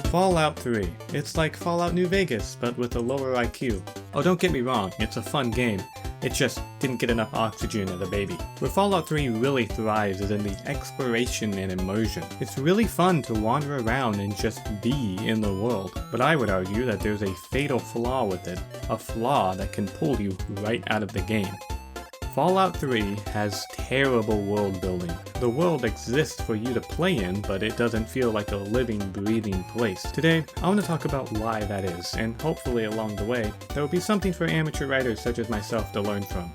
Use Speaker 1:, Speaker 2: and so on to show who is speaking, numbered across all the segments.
Speaker 1: Fallout 3. It's like Fallout New Vegas, but with a lower IQ. Oh, don't get me wrong, it's a fun game. It just didn't get enough oxygen as a baby. Where Fallout 3 really thrives is in the exploration and immersion. It's really fun to wander around and just be in the world, but I would argue that there's a fatal flaw with it. A flaw that can pull you right out of the game. Fallout 3 has terrible world building. The world exists for you to play in, but it doesn't feel like a living, breathing place. Today, I want to talk about why that is, and hopefully along the way, there will be something for amateur writers such as myself to learn from.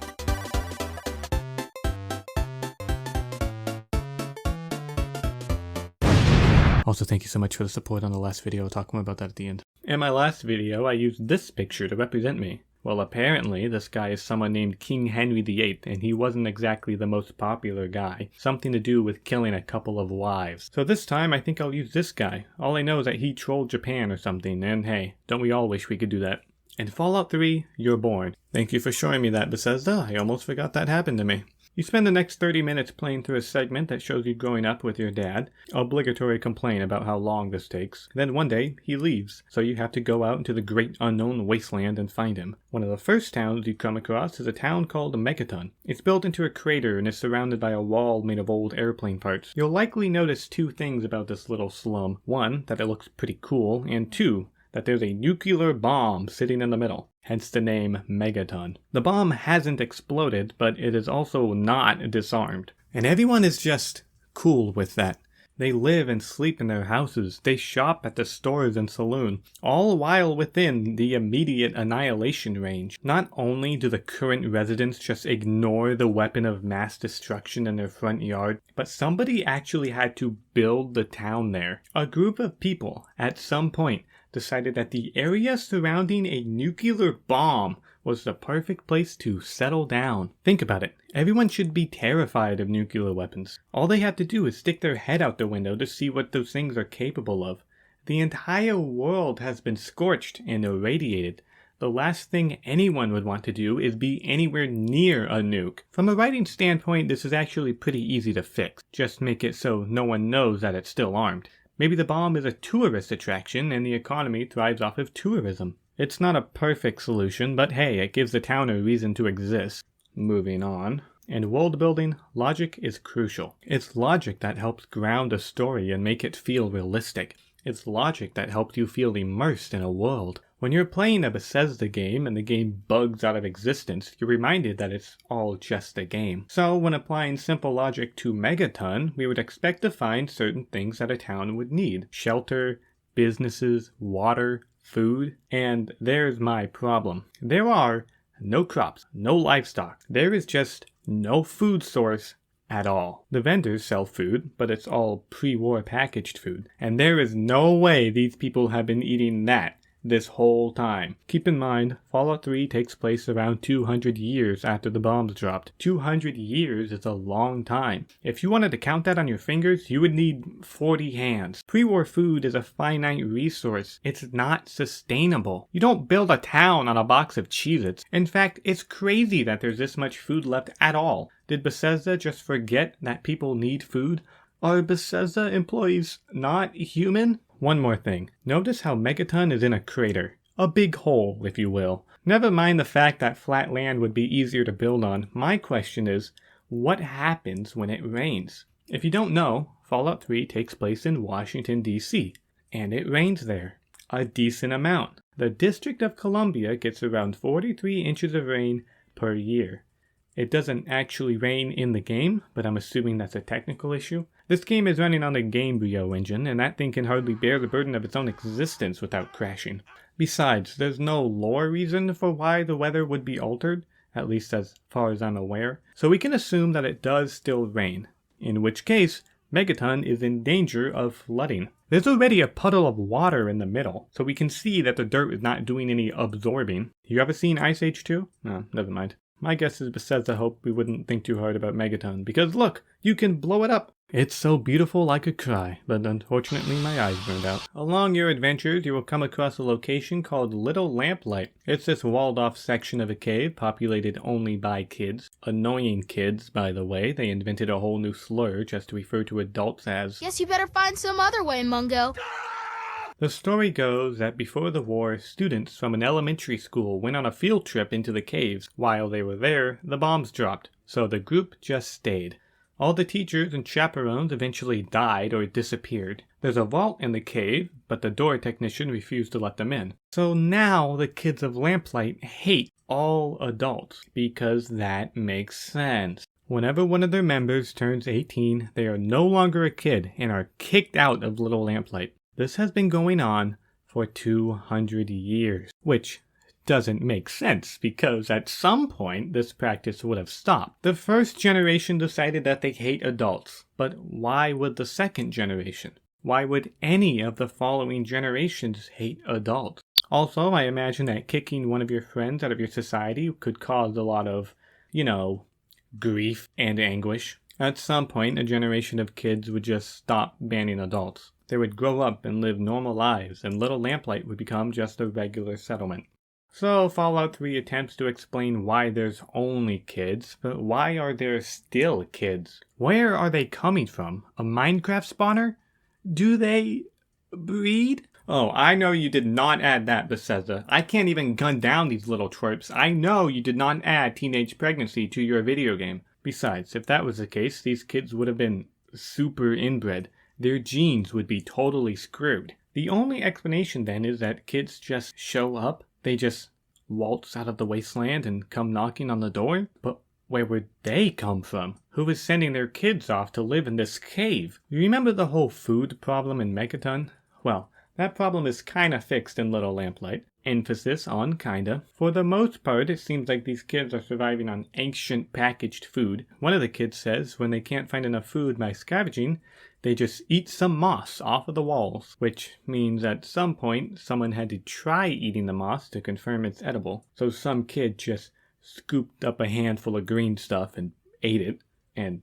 Speaker 1: Also, thank you so much for the support on the last video. I'll talk more about that at the end. In my last video, I used this picture to represent me. Well, apparently, this guy is someone named King Henry VIII, and he wasn't exactly the most popular guy. Something to do with killing a couple of wives. So this time, I think I'll use this guy. All I know is that he trolled Japan or something, and hey, don't we all wish we could do that? In Fallout 3, you're born. Thank you for showing me that, Bethesda. I almost forgot that happened to me. You spend the next 30 minutes playing through a segment that shows you growing up with your dad. Obligatory complaint about how long this takes. Then one day, he leaves, so you have to go out into the great unknown wasteland and find him. One of the first towns you come across is a town called Megaton. It's built into a crater and is surrounded by a wall made of old airplane parts. You'll likely notice two things about this little slum. One, that it looks pretty cool, and two, that there's a nuclear bomb sitting in the middle. Hence the name Megaton. The bomb hasn't exploded, but it is also not disarmed. And everyone is just cool with that. They live and sleep in their houses. They shop at the stores and saloon, all while within the immediate annihilation range. Not only do the current residents just ignore the weapon of mass destruction in their front yard, but somebody actually had to build the town there. A group of people, at some point, decided that the area surrounding a nuclear bomb was the perfect place to settle down. Think about it. Everyone should be terrified of nuclear weapons. All they have to do is stick their head out the window to see what those things are capable of. The entire world has been scorched and irradiated. The last thing anyone would want to do is be anywhere near a nuke. From a writing standpoint, this is actually pretty easy to fix. Just make it so no one knows that it's still armed. Maybe the bomb is a tourist attraction and the economy thrives off of tourism. It's not a perfect solution, but hey, it gives the town a reason to exist. Moving on. In world building, logic is crucial. It's logic that helps ground a story and make it feel realistic. It's logic that helps you feel immersed in a world. When you're playing a Bethesda game and the game bugs out of existence, you're reminded that it's all just a game. So when applying simple logic to Megaton, we would expect to find certain things that a town would need. Shelter, businesses, water, food. And there's my problem. There are no crops, no livestock. There is just no food source at all. The vendors sell food, but it's all pre-war packaged food. And there is no way these people have been eating that this whole time. Keep in mind, Fallout 3 takes place around 200 years after the bombs dropped. 200 years is a long time. If you wanted to count that on your fingers, you would need 40 hands. Pre-war food is a finite resource. It's not sustainable. You don't build a town on a box of Cheez-Its. In fact, it's crazy that there's this much food left at all. Did Bethesda just forget that people need food? Are Bethesda employees not human? One more thing. Notice how Megaton is in a crater. A big hole, if you will. Never mind the fact that flat land would be easier to build on. My question is, what happens when it rains? If you don't know, Fallout 3 takes place in Washington, D.C. And it rains there. A decent amount. The District of Columbia gets around 43 inches of rain per year. It doesn't actually rain in the game, but I'm assuming that's a technical issue. This game is running on the Gamebryo engine, and that thing can hardly bear the burden of its own existence without crashing. Besides, there's no lore reason for why the weather would be altered, at least as far as I'm aware, so we can assume that it does still rain, in which case, Megaton is in danger of flooding. There's already a puddle of water in the middle, so we can see that the dirt is not doing any absorbing. You ever seen Ice Age 2? No, never mind. My guess is Bethesda hoped we wouldn't think too hard about Megaton, because look, you can blow it up. It's so beautiful I could cry, but unfortunately my eyes burned out. Along your adventures, you will come across a location called Little Lamplight. It's this walled-off section of a cave populated only by kids. Annoying kids, by the way. They invented a whole new slur just to refer to adults as...
Speaker 2: Guess you better find some other way, Mungo.
Speaker 1: The story goes that before the war, students from an elementary school went on a field trip into the caves. While they were there, the bombs dropped, so the group just stayed. All the teachers and chaperones eventually died or disappeared. There's a vault in the cave, but the door technician refused to let them in. So now the kids of Lamplight hate all adults, because that makes sense. Whenever one of their members turns 18, they are no longer a kid and are kicked out of Little Lamplight. This has been going on for 200 years, which doesn't make sense because at some point this practice would have stopped. The first generation decided that they hate adults, but why would the second generation? Why would any of the following generations hate adults? Also, I imagine that kicking one of your friends out of your society could cause a lot of, grief and anguish. At some point, a generation of kids would just stop banning adults. They would grow up and live normal lives, and Little Lamplight would become just a regular settlement. So, Fallout 3 attempts to explain why there's only kids, but why are there still kids? Where are they coming from? A Minecraft spawner? Do they breed? Oh, I know you did not add that, Bethesda. I can't even gun down these little twerps. I know you did not add teenage pregnancy to your video game. Besides, if that was the case, these kids would have been super inbred. Their genes would be totally screwed. The only explanation then is that kids just show up. They just waltz out of the wasteland and come knocking on the door? But where would they come from? Who is sending their kids off to live in this cave? You remember the whole food problem in Megaton? Well, that problem is kinda fixed in Little Lamplight. Emphasis on kinda. For the most part, it seems like these kids are surviving on ancient packaged food. One of the kids says when they can't find enough food by scavenging, they just eat some moss off of the walls, which means at some point someone had to try eating the moss to confirm it's edible. So some kid just scooped up a handful of green stuff and ate it, and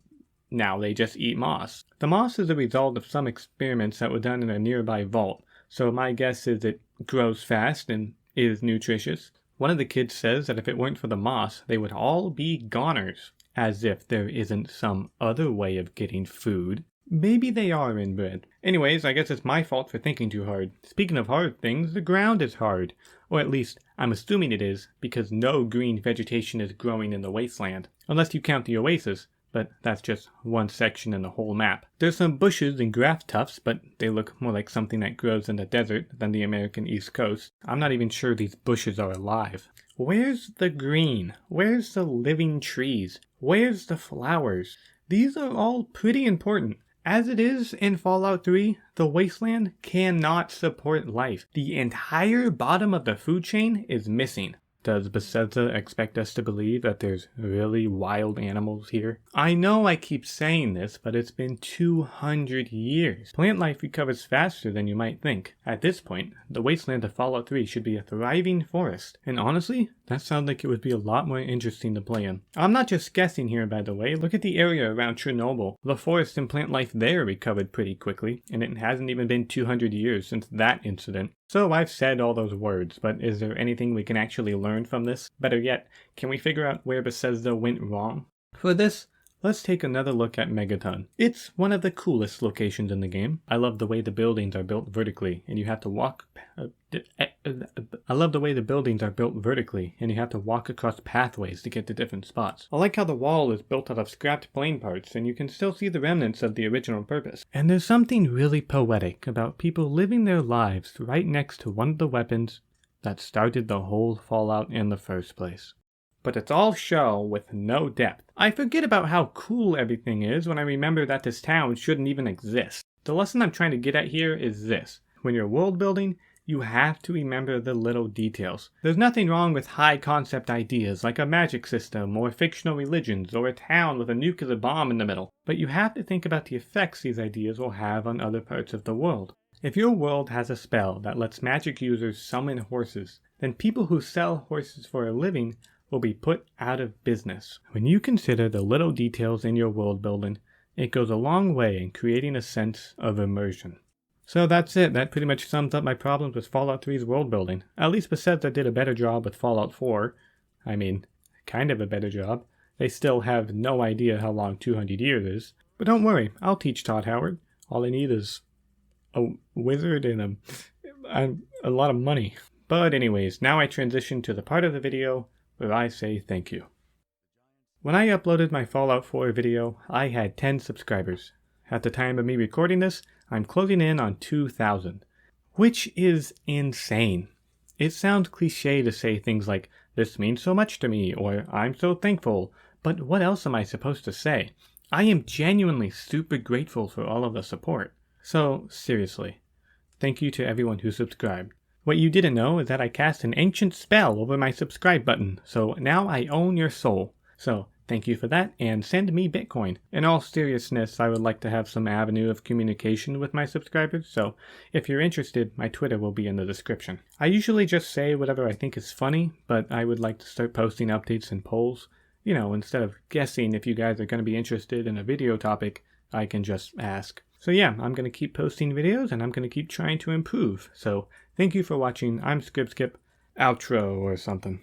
Speaker 1: now they just eat moss. The moss is a result of some experiments that were done in a nearby vault, so my guess is it grows fast and is nutritious. One of the kids says that if it weren't for the moss, they would all be goners, as if there isn't some other way of getting food. Maybe they are inbred. Anyways, I guess it's my fault for thinking too hard. Speaking of hard things, the ground is hard. Or at least, I'm assuming it is, because no green vegetation is growing in the wasteland. Unless you count the oasis, but that's just one section in the whole map. There's some bushes and grass tufts, but they look more like something that grows in the desert than the American East Coast. I'm not even sure these bushes are alive. Where's the green? Where's the living trees? Where's the flowers? These are all pretty important. As it is in Fallout 3, the wasteland cannot support life. The entire bottom of the food chain is missing. Does Bethesda expect us to believe that there's really wild animals here? I know I keep saying this, but it's been 200 years. Plant life recovers faster than you might think. At this point, the wasteland of Fallout 3 should be a thriving forest. And honestly, that sounds like it would be a lot more interesting to play in. I'm not just guessing here, by the way. Look at the area around Chernobyl. The forest and plant life there recovered pretty quickly, and it hasn't even been 200 years since that incident. So I've said all those words, but is there anything we can actually learn from this? Better yet, can we figure out where Bethesda went wrong? For this, let's take another look at Megaton. It's one of the coolest locations in the game. I love the way the buildings are built vertically, and you have to walk across pathways to get to different spots. I like how the wall is built out of scrapped plane parts, and you can still see the remnants of the original purpose. And there's something really poetic about people living their lives right next to one of the weapons that started the whole Fallout in the first place. But it's all show with no depth. I forget about how cool everything is when I remember that this town shouldn't even exist. The lesson I'm trying to get at here is this. When you're world building, you have to remember the little details. There's nothing wrong with high concept ideas like a magic system or fictional religions or a town with a nuclear bomb in the middle. But you have to think about the effects these ideas will have on other parts of the world. If your world has a spell that lets magic users summon horses, then people who sell horses for a living will be put out of business. When you consider the little details in your world building, it goes a long way in creating a sense of immersion. So that's it. That pretty much sums up my problems with Fallout 3's world building. At least Bethesda did a better job with Fallout 4. I mean, kind of a better job. They still have no idea how long 200 years is. But don't worry, I'll teach Todd Howard. All I need is a wizard and a a lot of money. But anyways, now I transition to the part of the video where I say thank you. When I uploaded my Fallout 4 video, I had 10 subscribers. At the time of me recording this, I'm closing in on 2,000, which is insane. It sounds cliche to say things like, "This means so much to me," or "I'm so thankful," but what else am I supposed to say? I am genuinely super grateful for all of the support. So, seriously, thank you to everyone who subscribed. What you didn't know is that I cast an ancient spell over my subscribe button, so now I own your soul. So, thank you for that, and send me Bitcoin. In all seriousness, I would like to have some avenue of communication with my subscribers, so if you're interested, my Twitter will be in the description. I usually just say whatever I think is funny, but I would like to start posting updates and polls. You know, instead of guessing if you guys are going to be interested in a video topic, I can just ask. So yeah, I'm going to keep posting videos, and I'm going to keep trying to improve. So, thank you for watching. I'm Skip, outro or something.